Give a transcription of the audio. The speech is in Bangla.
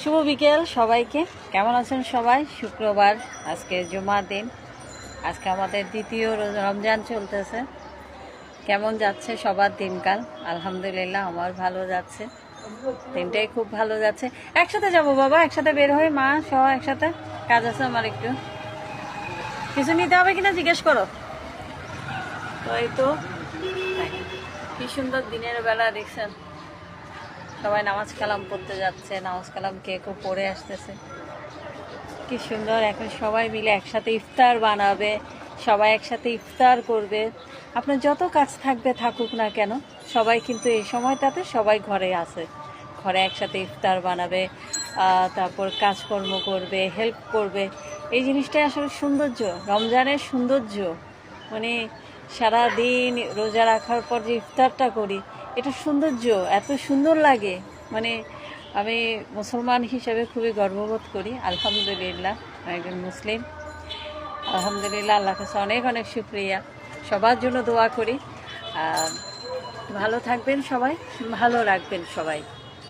শুভ বিকেল সবাইকে। কেমন আছেন সবাই? শুক্রবার, আজকে জুমার দিন। আজকে আমাদের দ্বিতীয় রমজান চলতেছে। কেমন যাচ্ছে সবার দিনকাল? আলহামদুলিল্লাহ, আমার ভালো যাচ্ছে, দিনটাই খুব ভালো যাচ্ছে। একসাথে যাব বাবা, একসাথে বের হয়ে মা সহ একসাথে। কাজ আছে আমার, একটু কিছু নিতে হবে কিনা জিজ্ঞেস করো। তো এই তো কি সুন্দর দিনের বেলা দেখছেন, সবাই নামাজ কালাম পড়তে যাচ্ছে, নামাজ কালাম কে কেউ পড়ে আসতেছে। কি সুন্দর, এখন সবাই মিলে একসাথে ইফতার বানাবে, সবাই একসাথে ইফতার করবে। আপনার যত কাজ থাকবে থাকুক না কেন, সবাই কিন্তু এই সময়টাতে সবাই ঘরে আসে, ঘরে একসাথে ইফতার বানাবে, তারপর কাজকর্ম করবে, হেল্প করবে। এই জিনিসটাই আসলে সৌন্দর্য, রমজানের সৌন্দর্য। মানে সারা দিন রোজা রাখার পর যে ইফতারটা করি, এটা সৌন্দর্য, এত সুন্দর লাগে। মানে আমি মুসলমান হিসেবে খুবই গর্ববোধ করি। আলহামদুলিল্লাহ, আমি একজন মুসলিম। আলহামদুলিল্লাহ, আল্লাহ কাছে অনেক অনেক শুক্রিয়া। সবার জন্য দোয়া করি। ভালো থাকবেন সবাই, ভালো রাখবেন সবাই।